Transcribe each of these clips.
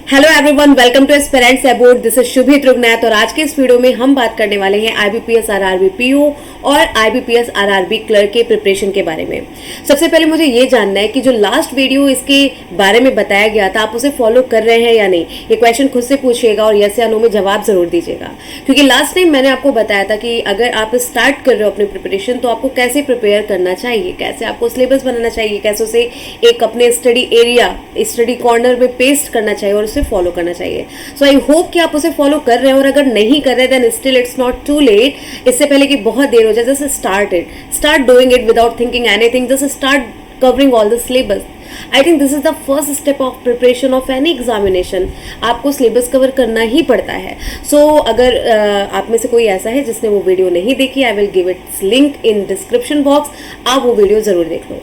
Hello everyone, welcome to aspirants about. This is Shubhi Trugnath और आज के इस वीडियो में हम बात करने वाले हैं आईबीपीएस आरआरबी पीओ और आईबीपीएस आरआरबी क्लर्क के प्रिपरेशन के बारे में। सबसे पहले मुझे ये जानना है कि जो लास्ट वीडियो इसके बारे में बताया गया था, आप उसे फॉलो कर रहे हैं या नहीं। ये क्वेश्चन खुद से पूछिएगा और यस या नो में जवाब जरूर दीजिएगा, क्योंकि लास्ट टाइम मैंने आपको बताया था कि अगर आप स्टार्ट कर रहे हो अपनी प्रिपरेशन तो आपको कैसे प्रिपेयर करना चाहिए, कैसे आपको सिलेबस बनाना चाहिए, कैसे उसे एक अपने स्टडी एरिया, स्टडी कॉर्नर में पेस्ट करना चाहिए और फॉलो करना चाहिए। सो आई होप कि आप उसे फॉलो कर रहे हैं, और अगर नहीं कर रहे then still it's not too late. इससे पहले कि बहुत देर हो जाए, just start doing it without thinking anything, just start covering all the syllabus. I think this is the first step of preparation of any examination. आपको syllabus cover करना ही पड़ता है। सो अगर आप में से कोई ऐसा है जिसने वो वीडियो नहीं देखी, I will give its link in description box, आप वो वीडियो जरूर देख लो।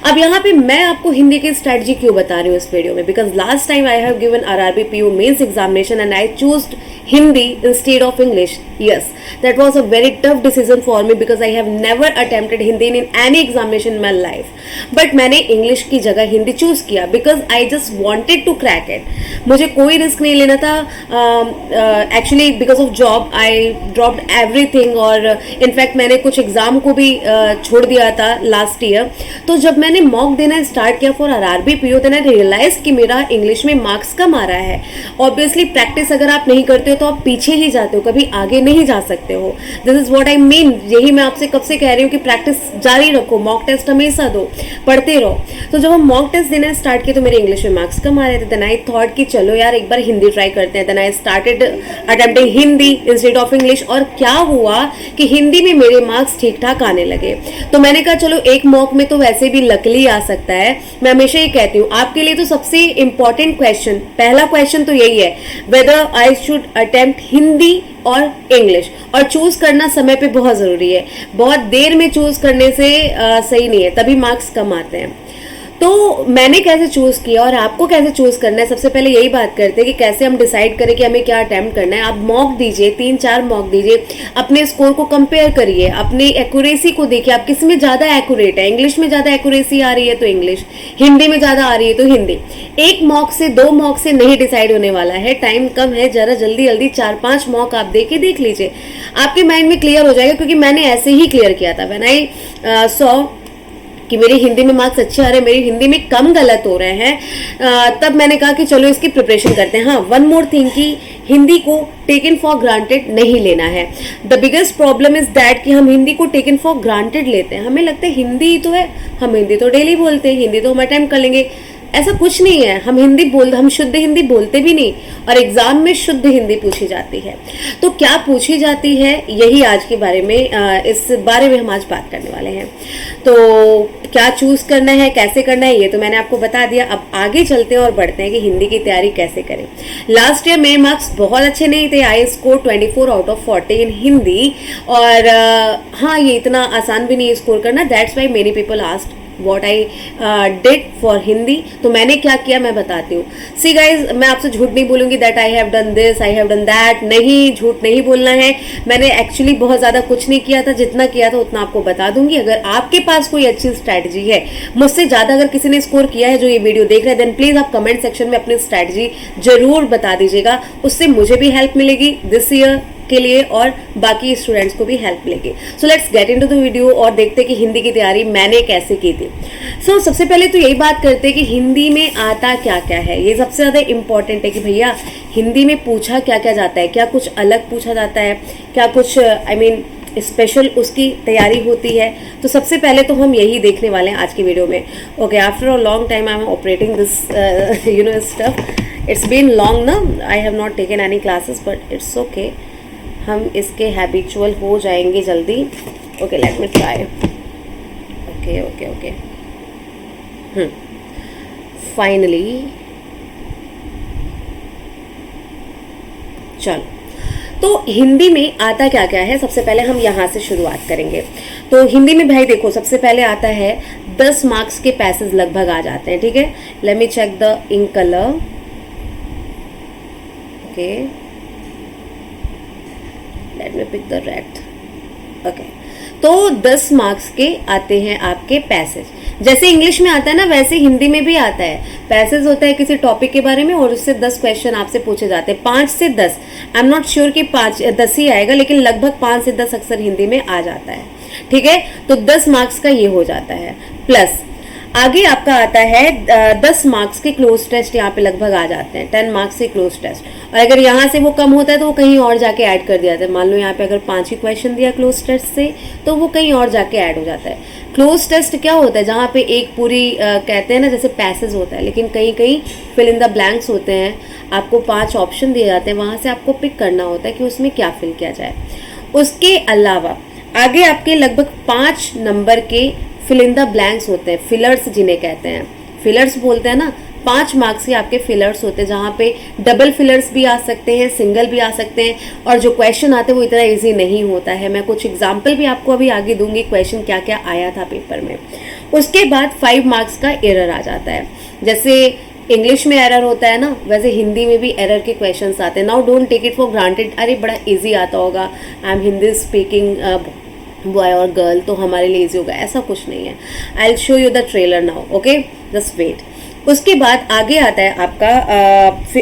अब यहाँ पे मैं आपको हिंदी की स्ट्रेटजी क्यों बता रही हूँ इस वीडियो में, because last time I have given RRB PO mains examination and I choose Hindi instead of English. Yes, that was a very tough decision for me because I have never attempted Hindi in any examination in my life. But मैंने English की जगह Hindi choose किया because I just wanted to crack it. मुझे कोई risk नहीं लेना था. Actually because of job I dropped everything और इनफैक्ट मैंने कुछ एग्जाम को भी छोड़ दिया था लास्ट ईयर. तो जब मैंने मॉक देना स्टार्ट किया for RRB PO, then I realize कि मेरा इंग्लिश में मार्क्स कम आ रहा है. ऑब्वियसली प्रैक्टिस अगर आप नहीं करते हो तो आप पीछे ही जाते हो, कभी आगे नहीं जा सकते हो. This is what I mean. यही मैं आपसे कब से कह रही हूँ कि प्रैक्टिस जारी रखो, मॉक टेस्ट हमेशा दो, पढ़ते रहो. तो जब हम मॉक टेस्ट देना स्टार्ट किए तो मेरे इंग्लिश में मार्क्स कम आ रहे थे. देन आई थॉट कि चलो यार एक बार हिंदी ट्राई करते हैं. Then I started attempting Hindi instead of English. और क्या हुआ कि हिंदी में मेरे मार्क्स ठीक ठाक आने लगे. तो मैंने कहा चलो एक मॉक में तो वैसे भी लकली आ सकता है. मैं हमेशा ये कहती हूँ आपके लिए तो सबसे इंपॉर्टेंट क्वेश्चन, पहला क्वेश्चन तो यही है, whether I should attempt Hindi और इंग्लिश. और चूज करना समय पे बहुत जरूरी है. बहुत देर में चूज करने से सही नहीं है, तभी मार्क्स कम आते हैं. तो मैंने कैसे चूज किया और आपको कैसे चूज करना है, सबसे पहले यही बात करते हैं कि कैसे हम डिसाइड करें कि हमें क्या अटेम्प्ट करना है. आप मॉक दीजिए, 3-4 मॉक दीजिए, अपने स्कोर को कंपेयर करिए, अपनी एक्यूरेसी को देखिए, आप किस में ज्यादा एक्यूरेट है. इंग्लिश में ज्यादा एक्यूरेसी आ रही है तो इंग्लिश, हिंदी में ज्यादा आ रही है तो हिंदी. एक मॉक से 2 मॉक से नहीं डिसाइड होने वाला है. टाइम कम है, जरा जल्दी जल्दी 4-5 मॉक आप देख लीजिए, आपके माइंड में क्लियर हो जाएगा. क्योंकि मैंने ऐसे ही क्लियर किया था. व्हेन आई सॉ कि मेरी हिंदी में मार्क्स अच्छे आ रहे हैं, मेरी हिंदी में कम गलत हो रहे हैं, तब मैंने कहा कि चलो इसकी प्रिपरेशन करते हैं. हाँ, वन मोर थिंग कि हिंदी को टेकन फॉर ग्रांटेड नहीं लेना है. The biggest problem is that कि हम हिंदी को टेकन फॉर ग्रांटेड लेते हैं. हमें लगता है हिंदी तो है, हम हिंदी तो डेली बोलते हैं, हिंदी तो हम अटेम्प्ट कर लेंगे. ऐसा कुछ नहीं है. हम शुद्ध हिंदी बोलते भी नहीं, और एग्जाम में शुद्ध हिंदी पूछी जाती है. तो क्या पूछी जाती है, यही आज के बारे में, इस बारे में हम आज बात करने वाले हैं. तो क्या चूज करना है, कैसे करना है, ये तो मैंने आपको बता दिया. अब आगे चलते हैं और बढ़ते हैं कि हिंदी की तैयारी कैसे करें. लास्ट ईयर मेरे मार्क्स बहुत अच्छे नहीं थे. आई स्कोर 24 आउट ऑफ 40 इन हिंदी. और हाँ, ये इतना आसान भी नहीं है स्कोर करना. That's why many people asked what I did for Hindi. तो मैंने क्या किया मैं बताती हूँ. सी गाइज, मैं आपसे झूठ नहीं बोलूंगी that I have done this, I have done that. नहीं, झूठ नहीं बोलना है. मैंने एक्चुअली बहुत ज़्यादा कुछ नहीं किया था. जितना किया था उतना आपको बता दूंगी. अगर आपके पास कोई अच्छी स्ट्रैटेजी है, मुझसे ज़्यादा अगर किसी ने स्कोर किया है जो ये वीडियो देख रहे हैं, देन प्लीज़ आप कमेंट सेक्शन में अपनी स्ट्रैटेजी जरूर बता दीजिएगा. उससे मुझे भी हेल्प मिलेगी दिस ईयर के लिए और बाकी स्टूडेंट्स को भी हेल्प मिलेगी. So let's get into the video और देखते हैं कि हिंदी की तैयारी मैंने कैसे की थी. सो सबसे पहले तो यही बात करते हैं कि हिंदी में आता क्या क्या है. ये सबसे ज़्यादा इंपॉर्टेंट है कि भैया हिंदी में पूछा क्या क्या जाता है, क्या कुछ अलग पूछा जाता है, क्या कुछ स्पेशल उसकी तैयारी होती है. तो सबसे पहले तो हम यही देखने वाले हैं आज की वीडियो में. Okay, after a long time I am operating this stuff. It's been long ना, I have not taken any classes, but it's okay. हम इसके हैबिचुअल हो जाएंगे जल्दी. Okay, let me try. Okay okay okay. Finally चलो, तो हिंदी में आता क्या क्या है, सबसे पहले हम यहाँ से शुरुआत करेंगे. तो हिंदी में भाई देखो, सबसे पहले आता है 10 मार्क्स के पैसेज लगभग आ जाते हैं. ठीक है, let me check the ink colour. Okay, let me pick the red. Okay, तो 10 मार्क्स के आते हैं आपके पैसेज. जैसे इंग्लिश में आता है ना वैसे हिंदी में भी आता है। पैसेज होता है किसी टॉपिक के बारे में और उससे 10 क्वेश्चन आपसे पूछे जाते हैं, 5 से 10। आई एम नॉट श्योर कि 5-10 ही आएगा, लेकिन लगभग 5 से 10 अक्सर हिंदी में आ जाता है। ठीक है, तो 10 मार्क्स का ये हो जाता है। प्लस आगे आपका आता है 10 मार्क्स के क्लोज टेस्ट, यहाँ पे लगभग आ जाते हैं 10 मार्क्स के क्लोज टेस्ट। और अगर यहाँ से वो कम होता है तो वो कहीं और जाके ऐड कर दिया जाता है। मान लो यहाँ पे अगर 5 ही क्वेश्चन दिया क्लोज टेस्ट से तो वो कहीं और जाके ऐड हो जाता है। क्लोज टेस्ट क्या होता है, जहाँ पे एक पूरी कहते हैं ना जैसे पैसेज होता है, लेकिन कहीं कहीं फिल इन द ब्लैंक्स होते हैं। आपको 5 ऑप्शन दिए जाते हैं, वहाँ से आपको पिक करना होता है कि उसमें क्या फिल किया जाए। उसके अलावा आगे आपके लगभग 5 नंबर के फिल इन द ब्लैंक्स होते हैं, फिलर्स जिन्हें कहते हैं, फिलर्स बोलते हैं ना। 5 मार्क्स के आपके फिलर्स होते हैं, जहाँ पे डबल फिलर्स भी आ सकते हैं, सिंगल भी आ सकते हैं, और जो क्वेश्चन आते हैं वो इतना इजी नहीं होता है। मैं कुछ एग्जाम्पल भी आपको अभी आगे दूंगी, क्वेश्चन क्या क्या आया था पेपर में। उसके बाद 5 मार्क्स का एरर आ जाता है। जैसे इंग्लिश में एरर होता है ना, वैसे हिंदी में भी एरर के क्वेश्चंस आते हैं। Now don't take it for granted, अरे बड़ा इजी आता होगा, I am Hindi speaking boy और गर्ल तो हमारे लिए इजी होगा, ऐसा कुछ नहीं है। I will show you the trailer now, okay, just wait. उसके बाद आगे आता है आपका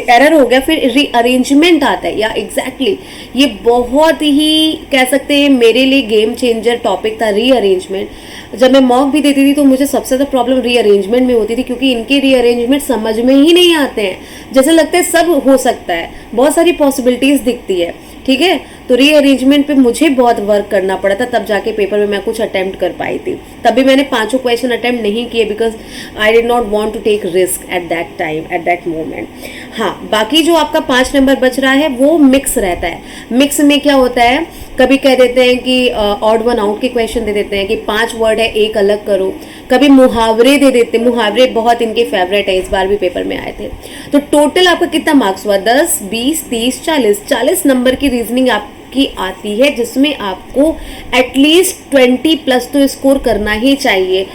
एरर हो गया, फिर रीअरेंजमेंट आता है, या एग्जैक्टली ये बहुत ही कह सकते हैं मेरे लिए गेम चेंजर टॉपिक था, रीअरेंजमेंट। जब मैं मॉक भी देती थी तो मुझे सबसे ज़्यादा प्रॉब्लम रीअरेंजमेंट में होती थी, क्योंकि इनके रीअरेंजमेंट समझ में ही नहीं आते हैं। जैसे लगता है सब हो सकता है, बहुत सारी पॉसिबिलिटीज दिखती है। ठीक है, तो रीअरेंजमेंट पे मुझे बहुत वर्क करना पड़ा था, तब जाके पेपर में मैं कुछ अटेम्प्ट कर पाई थी। तभी मैंने 5 क्वेश्चन अटेम्प्ट नहीं किए, because I did not want to take risk at that time, at that moment. हाँ, बाकी जो आपका 5 नंबर बच रहा है वो मिक्स रहता है। मिक्स में क्या होता है, कभी कह देते हैं कि ऑड वन आउट के क्वेश्चन दे देते हैं कि 5 वर्ड है एक अलग करो, कभी मुहावरे दे देते हैं। मुहावरे बहुत इनके फेवरेट है, इस बार भी पेपर में आए थे। तो टोटल आपका कितना मार्क्स हुआ, 10, 20, 30, 40 नंबर की रीजनिंग आपकी आती है, जिसमें आपको एटलीस्ट 20 प्लस तो स्कोर करना ही चाहिए।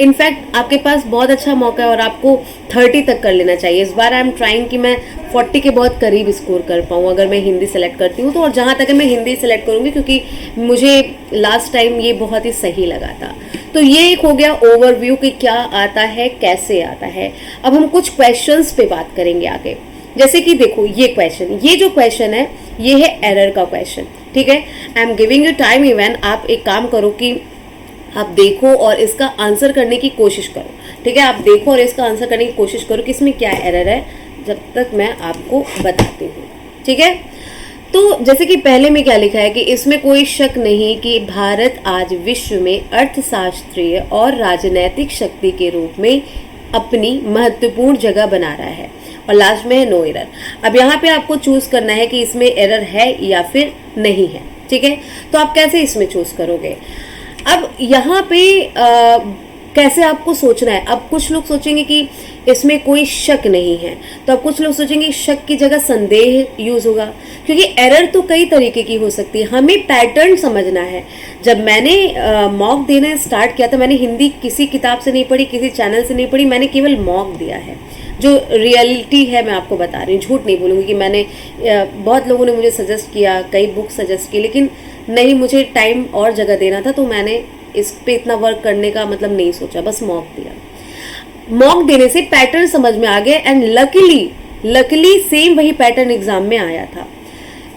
इनफैक्ट आपके पास बहुत अच्छा मौका है और आपको 30 तक कर लेना चाहिए। इस बार आई एम ट्राइंग कि मैं 40 के बहुत करीब स्कोर कर पाऊँ अगर मैं हिंदी सेलेक्ट करती हूँ तो। और जहाँ तक मैं हिंदी सेलेक्ट करूँगी, क्योंकि मुझे लास्ट टाइम ये बहुत ही सही लगा था। तो ये एक हो गया ओवरव्यू कि क्या आता है, कैसे आता है। अब हम कुछ क्वेश्चंस पे बात करेंगे आगे। जैसे कि देखो ये क्वेश्चन, ये जो क्वेश्चन है ये है एरर का क्वेश्चन। ठीक है, I am giving you time even, आप एक काम करो कि आप देखो और इसका आंसर करने की कोशिश करो। ठीक है, आप देखो और इसका आंसर करने की कोशिश करो कि इसमें क्या एरर है, जब तक मैं आपको बताती हूँ। ठीक है, तो जैसे कि पहले में क्या लिखा है कि इसमें कोई शक नहीं कि भारत आज विश्व में अर्थशास्त्रीय और राजनैतिक शक्ति के रूप में अपनी महत्वपूर्ण जगह बना रहा है। और लास्ट में है नो एरर। अब यहाँ पे आपको चूज करना है कि इसमें एरर है या फिर नहीं है। ठीक है, तो आप कैसे इसमें चूज करोगे। अब यहाँ पे कैसे आपको सोचना है। अब कुछ लोग सोचेंगे कि इसमें कोई शक नहीं है, तो अब कुछ लोग सोचेंगे शक की जगह संदेह यूज होगा, क्योंकि एरर तो कई तरीके की हो सकती है। हमें पैटर्न समझना है। जब मैंने मॉक देना स्टार्ट किया था, मैंने हिंदी किसी किताब से नहीं पढ़ी, किसी चैनल से नहीं पढ़ी, मैंने केवल मॉक दिया है। जो रियलिटी है मैं आपको बता रही हूँ, झूठ नहीं बोलूँगी कि मैंने बहुत लोगों ने मुझे सजेस्ट किया, कई बुक सजेस्ट की, लेकिन नहीं, मुझे टाइम और जगह देना था, तो मैंने इस पे इतना वर्क करने का मतलब नहीं सोचा, बस मॉक दिया। मॉक देने से पैटर्न समझ में आ गया एंड लकीली सेम वही पैटर्न एग्जाम में आया था।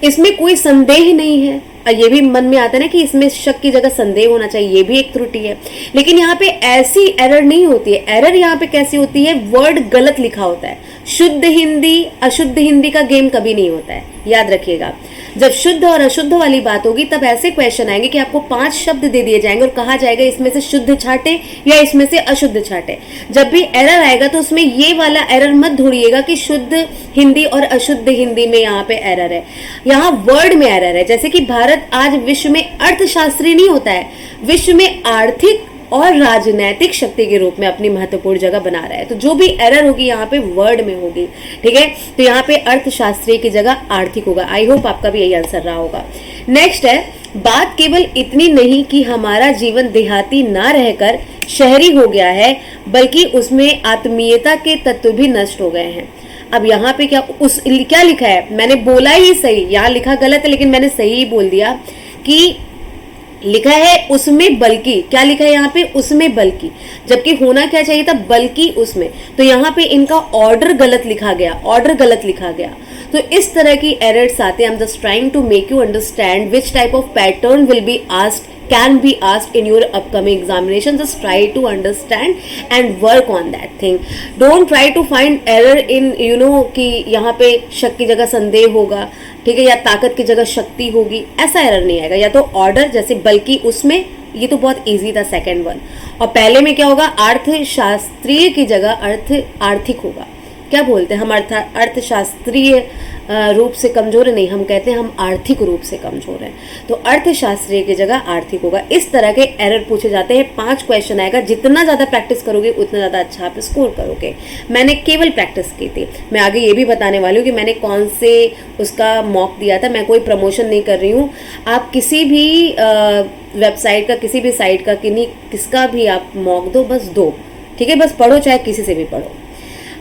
इसमें कोई संदेह नहीं है। और ये भी मन में आता है ना कि इसमें शक की जगह संदेह होना चाहिए, ये भी एक त्रुटि है। लेकिन यहाँ पे ऐसी एरर नहीं होती है। एरर यहाँ पे कैसी होती है, वर्ड गलत लिखा होता है। शुद्ध हिंदी अशुद्ध हिंदी का गेम कभी नहीं होता है, याद रखिएगा। जब शुद्ध और अशुद्ध वाली बात होगी तब ऐसे क्वेश्चन आएंगे कि आपको 5 शब्द दे दिए जाएंगे और कहा जाएगा इसमें से शुद्ध छाटे या इसमें से अशुद्ध छाटे। जब भी एरर आएगा तो उसमें ये वाला एरर मत ढूंढिएगा कि शुद्ध हिंदी और अशुद्ध हिंदी में यहाँ पे एरर है, यहाँ वर्ड में एरर है। जैसे कि भारत आज विश्व में अर्थशास्त्री नहीं होता है, विश्व में आर्थिक और राजनैतिक शक्ति के रूप में अपनी महत्वपूर्ण जगह बना रहा है। तो जो भी एरर होगी यहाँ पे वर्ड में होगी। ठीक है, तो यहाँ पे अर्थशास्त्री की जगह आर्थिक होगा। आई होप आपका भी यही आंसर रहा होगा। नेक्स्ट है, बात केवल इतनी नहीं कि हमारा जीवन देहाती ना रहकर शहरी हो गया है, बल्कि उसमें आत्मीयता के तत्व भी नष्ट हो गए हैं। अब यहाँ पे क्या लिखा है, मैंने बोला ही सही, यहाँ लिखा गलत है लेकिन मैंने सही ही बोल दिया कि लिखा है उसमें बल्कि, क्या लिखा है यहाँ पे, उसमें बल्कि, जबकि होना क्या चाहिए था, बल्कि उसमें। तो यहाँ पे इनका ऑर्डर गलत लिखा गया, ऑर्डर गलत लिखा गया। तो इस तरह की एरर्स आते हैं। I am just trying to make you understand which type of pattern will be asked, can be asked in your upcoming examination. Just try to understand and work on that thing. Don't try to find error in कि यहाँ पे शक की जगह संदेह होगा, ठीक है, या ताकत की जगह शक्ति होगी, ऐसा एरर नहीं आएगा। या तो ऑर्डर, जैसे बल्कि उसमें, ये तो बहुत इजी था सेकंड वन। और पहले में क्या होगा, अर्थशास्त्रीय की जगह अर्थ आर्थिक होगा। क्या बोलते हैं हम, अर्थशास्त्रीय रूप से कमजोर है, नहीं, हम कहते हैं हम आर्थिक रूप से कमजोर हैं। तो अर्थशास्त्रीय की जगह आर्थिक होगा। इस तरह के एरर पूछे जाते हैं। 5 क्वेश्चन आएगा। जितना ज़्यादा प्रैक्टिस करोगे उतना ज़्यादा अच्छा आप स्कोर करोगे। मैंने केवल प्रैक्टिस की थी। मैं आगे ये भी बताने वाली हूँ कि मैंने कौन से उसका मॉक दिया था। मैं कोई प्रमोशन नहीं कर रही हूँ। आप किसी भी वेबसाइट का, किसी भी साइट का, किसका भी आप मॉक दो, बस दो, ठीक है, बस पढ़ो, चाहे किसी से भी पढ़ो।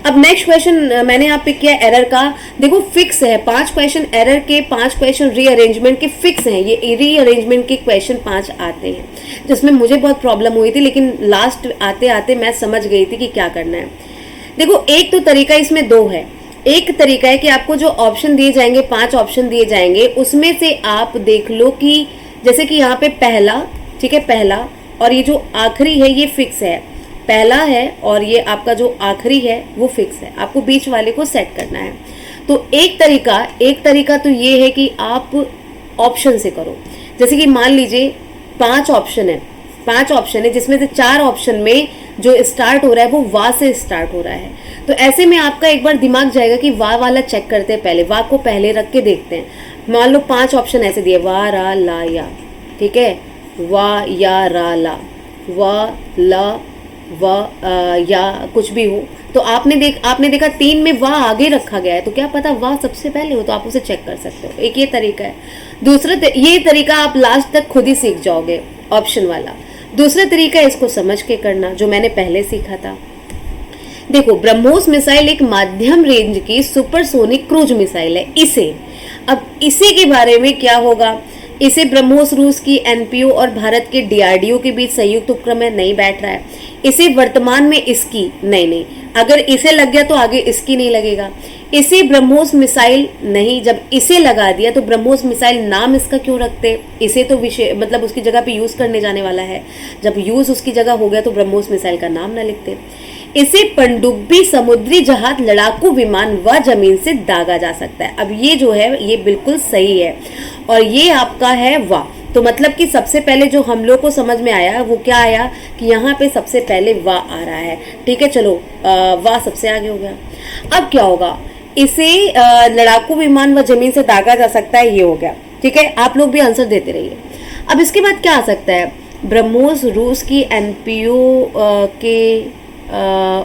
अब नेक्स्ट क्वेश्चन मैंने यहाँ पिक किया एरर का। देखो फिक्स है 5 क्वेश्चन एरर के, 5 क्वेश्चन रीअरेंजमेंट के फिक्स हैं। ये रीअरेंजमेंट के क्वेश्चन 5 आते हैं, जिसमें मुझे बहुत प्रॉब्लम हुई थी, लेकिन लास्ट आते आते मैं समझ गई थी कि क्या करना है। देखो एक तो तरीका इसमें 2 है। एक तरीका है कि आपको जो ऑप्शन दिए जाएंगे, 5 ऑप्शन दिए जाएंगे, उसमें से आप देख लो कि जैसे कि यहाँ पे पहला, ठीक है, पहला, और ये जो आखिरी है ये फिक्स है। पहला है और ये आपका जो आखिरी है वो फिक्स है। आपको बीच वाले को सेट करना है। तो एक तरीका तो ये है कि आप ऑप्शन से करो। जैसे कि मान लीजिए 5 ऑप्शन है, जिसमें से 4 ऑप्शन में जो स्टार्ट हो रहा है वो वा से स्टार्ट हो रहा है। तो ऐसे में आपका एक बार दिमाग जाएगा कि वा वाला चेक करते हैं, पहले वा को पहले रख के देखते हैं। मान लो 5 ऑप्शन ऐसे दिए, वा, रा, ला, या, ठीक है, वा, या, रा, ला, वा, ला, या कुछ भी हो। तो आपने देखा 3 में वाह आगे रखा गया है, तो क्या पता वाह सबसे पहले हो, तो आप उसे चेक कर सकते हो। एक ये तरीका है। दूसरा ये तरीका आप लास्ट तक खुद ही सीख जाओगे, ऑप्शन वाला। दूसरा तरीका है इसको समझ के करना, जो मैंने पहले सीखा था। देखो ब्रह्मोस मिसाइल एक माध्यम रेंज की सुपरसोनिक क्रूज मिसाइल है। इसे के बारे में क्या होगा, इसे ब्रह्मोस रूस की एनपीओ और भारत के डीआरडीओ के बीच संयुक्त उपक्रम में नहीं बैठ रहा है। इसे वर्तमान में इसकी नहीं, अगर इसे लग गया तो आगे इसकी नहीं लगेगा। इसे ब्रह्मोस मिसाइल नहीं, जब इसे लगा दिया तो ब्रह्मोस मिसाइल नाम इसका क्यों रखते, इसे तो विषय मतलब उसकी जगह पे यूज करने जाने वाला है। जब यूज उसकी जगह हो गया तो ब्रह्मोस मिसाइल का नाम ना लिखते। इसे पनडुब्बी, समुद्री जहाज, लड़ाकू विमान व जमीन से दागा जा सकता है। अब ये जो है ये बिल्कुल सही है और ये आपका है वाह। तो मतलब कि सबसे पहले जो हम लोग को समझ में आया वो क्या आया कि यहाँ पे सबसे पहले वाह आ रहा है, ठीक है, चलो वाह सबसे आगे हो गया। अब क्या होगा, इसे लड़ाकू विमान व जमीन से दागा जा सकता है, ये हो गया, ठीक है। आप लोग भी आंसर देते रहिए। अब इसके बाद क्या आ सकता है, ब्रह्मोस रूस की एनपीओ के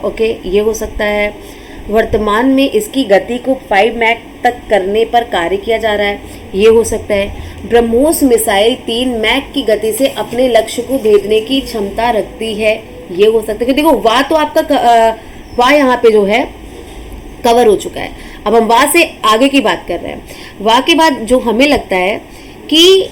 ओके, ये हो सकता है। वर्तमान में इसकी गति को 5 मैक तक करने पर कार्य किया जा रहा है, ये हो सकता है। ब्रह्मोस मिसाइल 3 मैक की गति से अपने लक्ष्य को भेजने की क्षमता रखती है, ये हो सकता है। देखो वाह तो आपका वाह यहाँ पे जो है कवर हो चुका है। अब हम वाह से आगे की बात कर रहे हैं। वाह के बाद जो हमें लगता है कि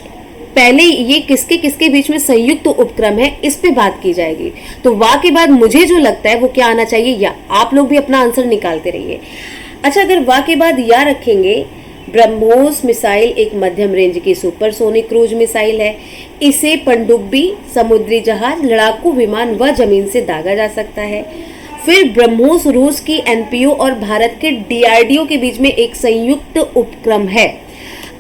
पहले ये किसके किसके बीच में संयुक्त उपक्रम है, इस पे बात की जाएगी। तो वाह के बाद मुझे जो लगता है वो क्या आना चाहिए, या। आप लोग भी अपना आंसर निकालते रहिए। अच्छा, अगर वाह के बाद या रखेंगे, ब्रह्मोस मिसाइल एक मध्यम रेंज की सुपरसोनिक क्रूज मिसाइल है। इसे पनडुब्बी, समुद्री जहाज, लड़ाकू विमान व जमीन से दागा जा सकता है। फिर ब्रह्मोस रूस की एनपीओ और भारत के डीआरडीओ के बीच में एक संयुक्त उपक्रम है।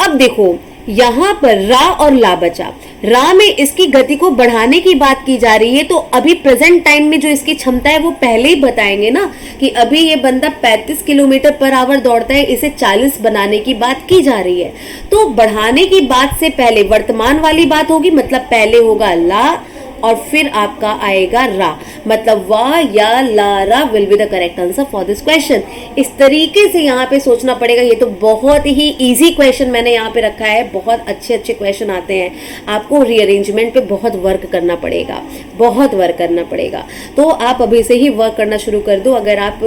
अब देखो यहाँ पर रा और ला बचा। रा में इसकी गति को बढ़ाने की बात की जा रही है, तो अभी प्रेजेंट टाइम में जो इसकी क्षमता है वो पहले ही बताएंगे ना कि अभी ये बंदा 35 किलोमीटर पर आवर दौड़ता है, इसे 40 बनाने की बात की जा रही है। तो बढ़ाने की बात से पहले वर्तमान वाली बात होगी, मतलब पहले होगा ला और फिर आपका आएगा रा, मतलब वा या ला रा will be the correct answer for this question. इस तरीके से यहाँ पे सोचना पड़ेगा। ये तो बहुत ही इजी क्वेश्चन मैंने यहाँ पे रखा है, बहुत अच्छे क्वेश्चन आते हैं। आपको रीअरेंजमेंट पे बहुत वर्क करना पड़ेगा, बहुत वर्क करना पड़ेगा। तो आप अभी से ही वर्क करना शुरू कर दो अगर आप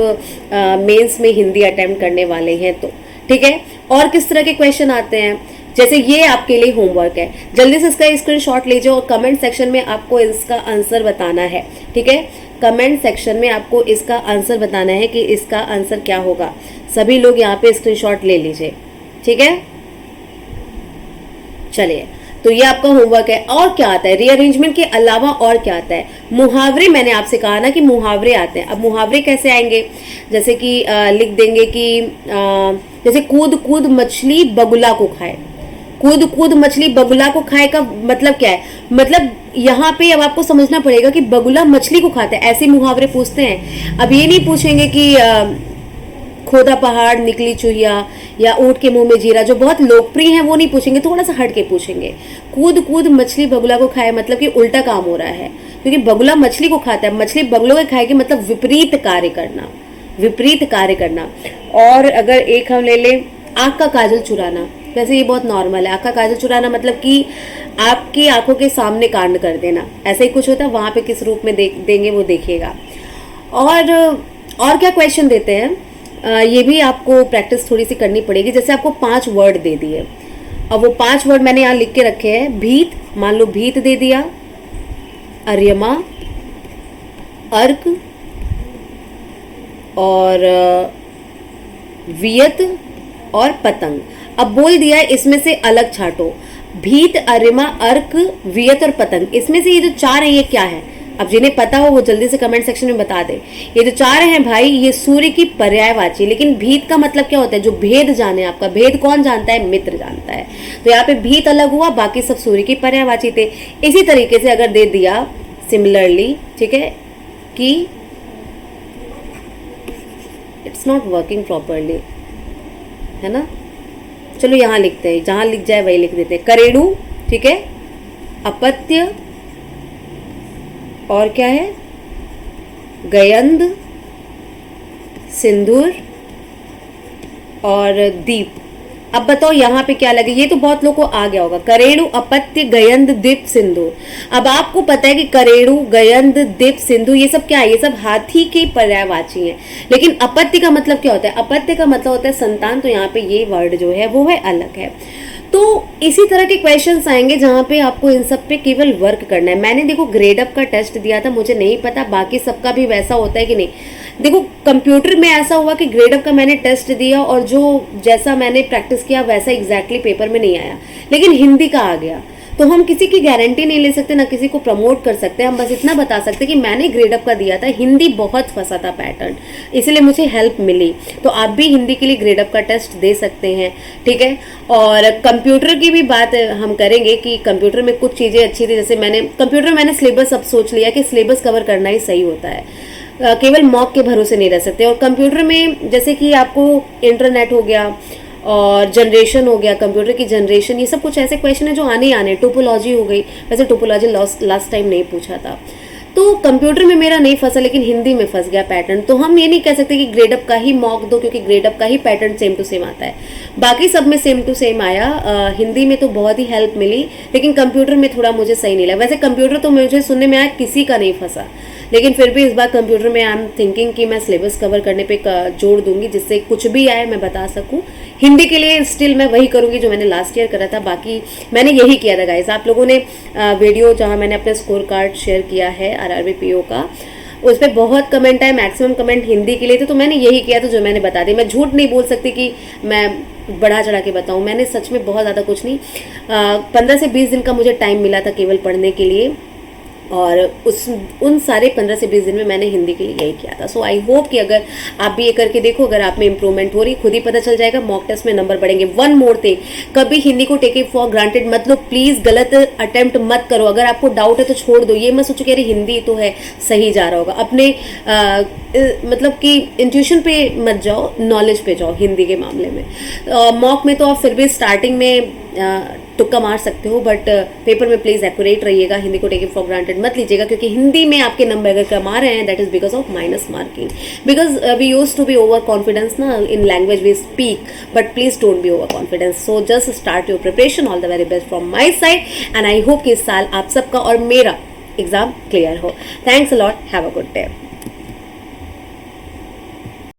मेंस में हिंदी अटेम्प्ट करने वाले हैं तो, ठीक है। और किस तरह के क्वेश्चन आते हैं, जैसे ये आपके लिए होमवर्क है, जल्दी से इसका स्क्रीनशॉट लीजिए और कमेंट सेक्शन में आपको इसका आंसर बताना है। ठीक है, कमेंट सेक्शन में आपको इसका आंसर बताना है कि इसका आंसर क्या होगा। सभी लोग यहाँ पे स्क्रीनशॉट ले लीजिए। ठीक है, चलिए, तो ये आपका होमवर्क है। और क्या आता है रीअरेंजमेंट के अलावा, और क्या आता है? मुहावरे, मैंने आपसे कहा ना कि मुहावरे आते हैं। अब मुहावरे कैसे आएंगे? जैसे कि लिख देंगे कि जैसे कूद कूद मछली बगुला को खाए। कूद कूद मछली बगुला को खाए का मतलब क्या है? मतलब यहाँ पे अब आपको समझना पड़ेगा कि बगुला मछली को खाता है, ऐसे मुहावरे पूछते हैं। अब ये नहीं पूछेंगे कि खोदा पहाड़ निकली चूहिया या ऊंट के मुंह में जीरा, जो बहुत लोकप्रिय हैं वो नहीं पूछेंगे, थोड़ा सा हट के पूछेंगे। कूद कूद मछली बगुला को खाए मतलब कि उल्टा काम हो रहा है, क्योंकि बगुला मछली को खाता है, मछली बगुलों को खाएगी, मतलब विपरीत कार्य करना, विपरीत कार्य करना। और अगर एक हम ले लें आँख का काजल चुराना, वैसे ये बहुत नॉर्मल है। आँख का काजल चुराना मतलब कि आपकी आंखों के सामने कांड कर देना, ऐसा ही कुछ होता है। वहां पे किस रूप में देंगे वो देखिएगा। और क्या क्वेश्चन देते हैं, ये भी आपको प्रैक्टिस थोड़ी सी करनी पड़ेगी। जैसे आपको 5 वर्ड दे दिए, अब वो 5 वर्ड मैंने यहाँ लिख के रखे हैं। भीत, मान लो भीत दे दिया, अर्यमा, अर्क और वियत और पतंग। अब बोल दिया इसमें से अलग छाटो, भीत, अर्यमा, अर्क, वियत और पतंग। इसमें से ये जो 4 है ये क्या है? अब जिन्हें पता हो वो जल्दी से कमेंट सेक्शन में बता दे। ये जो 4 हैं भाई, ये सूर्य की पर्यायवाची। लेकिन भीत का मतलब क्या होता है? जो भेद जाने, आपका भेद कौन जानता है? मित्र जानता है। तो यहाँ पे भीत अलग हुआ, बाकी सब सूर्य की पर्यायवाची थे। इसी तरीके से अगर दे दिया सिमिलरली, ठीक है, कि इट्स नॉट वर्किंग प्रॉपरली, है ना, चलो यहाँ लिखते हैं, जहां लिख जाए वही लिख देते हैं। करेणु, ठीक है, अपत्य, और क्या है, गयंद, सिंदूर और दीप। अब बताओ यहाँ पे क्या लगे? ये तो बहुत लोगों को आ गया होगा, करेणु, अपत्य, गयंद, दीप, सिंदूर। अब आपको पता है कि करेणु, गयंद, दीप, सिंधु ये सब क्या है? ये सब हाथी के पर्यायवाची हैं। लेकिन अपत्य का मतलब क्या होता है? अपत्य का मतलब होता है संतान। तो यहाँ पे ये वर्ड जो है वो है अलग है। तो इसी तरह के क्वेश्चंस आएंगे जहां पे आपको इन सब पे केवल वर्क करना है। मैंने देखो ग्रेड अप का टेस्ट दिया था, मुझे नहीं पता बाकी सबका भी वैसा होता है कि नहीं। देखो कंप्यूटर में ऐसा हुआ कि ग्रेड अप का मैंने टेस्ट दिया और जो जैसा मैंने प्रैक्टिस किया वैसा एग्जैक्टली पेपर में नहीं आया, लेकिन हिंदी का आ गया। तो हम किसी की गारंटी नहीं ले सकते, ना किसी को प्रमोट कर सकते। हम बस इतना बता सकते कि मैंने ग्रेड अप का दिया था, हिंदी बहुत फंसा था पैटर्न, इसलिए मुझे हेल्प मिली। तो आप भी हिंदी के लिए ग्रेड अप का टेस्ट दे सकते हैं, ठीक है। और कंप्यूटर की भी बात हम करेंगे कि कंप्यूटर में कुछ चीज़ें अच्छी थी। जैसे कंप्यूटर मैंने सिलेबस अब सोच लिया कि सिलेबस कवर करना ही सही होता है, केवल मॉक के भरोसे नहीं रह सकते। और कंप्यूटर में जैसे कि आपको इंटरनेट हो गया और जनरेशन हो गया, कंप्यूटर की जनरेशन, ये सब कुछ ऐसे क्वेश्चन है जो आने ही आने। टोपोलॉजी हो गई, वैसे टोपोलॉजी लास्ट टाइम नहीं पूछा था। तो कंप्यूटर में मेरा नहीं फंसा, लेकिन हिंदी में फंस गया पैटर्न। तो हम ये नहीं कह सकते कि ग्रेड अप का ही मॉक दो, क्योंकि ग्रेड अप का ही पैटर्न सेम टू सेम आता है। बाकी सब में सेम टू सेम आया। हिंदी में तो बहुत ही हेल्प मिली, लेकिन कंप्यूटर में थोड़ा मुझे सही नहीं लगा। वैसे कंप्यूटर तो मुझे सुनने में आया किसी का नहीं फंसा, लेकिन फिर भी इस बार कंप्यूटर में आई एम थिंकिंग कि मैं सिलेबस कवर करने पे जोड़ दूंगी, जिससे कुछ भी आए मैं बता सकूं। हिंदी के लिए स्टिल मैं वही करूंगी जो मैंने लास्ट ईयर करा था। बाकी मैंने यही किया था गाइस। आप लोगों ने वीडियो जहां मैंने अपना स्कोर कार्ड शेयर किया है आरआरबी पीओ का, उस पर बहुत कमेंट आए, मैक्सिमम कमेंट हिंदी के लिए थे। तो मैंने यही किया था जो मैंने बता दी। मैं झूठ नहीं बोल सकती कि मैं बढ़ा चढ़ा के बताऊं। मैंने सच में बहुत ज़्यादा कुछ नहीं, 15 से 20 दिन का मुझे टाइम मिला था केवल पढ़ने के लिए, और उन सारे 15 से 20 दिन में मैंने हिंदी के लिए यही किया था। सो आई होप कि अगर आप भी ये करके देखो, अगर आप में इंप्रूवमेंट हो रही, खुद ही पता चल जाएगा, मॉक टेस्ट में नंबर बढ़ेंगे। वन मोर थिंग, कभी हिंदी को टेक इट फॉर ग्रांटेड मत लो प्लीज, गलत अटेम्प्ट मत करो। अगर आपको डाउट है तो छोड़ दो, ये मत सोचो कि अरे हिंदी तो है सही जा रहा होगा। अपने मतलब कि इंट्यूशन पे मत जाओ, नॉलेज पे जाओ हिंदी के मामले में। मॉक में तो आप फिर भी स्टार्टिंग में तुक्का मार सकते हो, बट पेपर में प्लीज एक्यूरेट रहिएगा। हिंदी को टेक इट फॉर ग्रांटेड मत लीजिएगा, क्योंकि हिंदी में आपके नंबर अगर कम आ रहे हैं that is because of minus marking, because we use to be over confidence ना in language we speak, but please don't be over confidence. So just start your preparation. All the very best from my side and I hope कि इस साल आप सबका और मेरा exam clear हो। Thanks a lot, have a good day.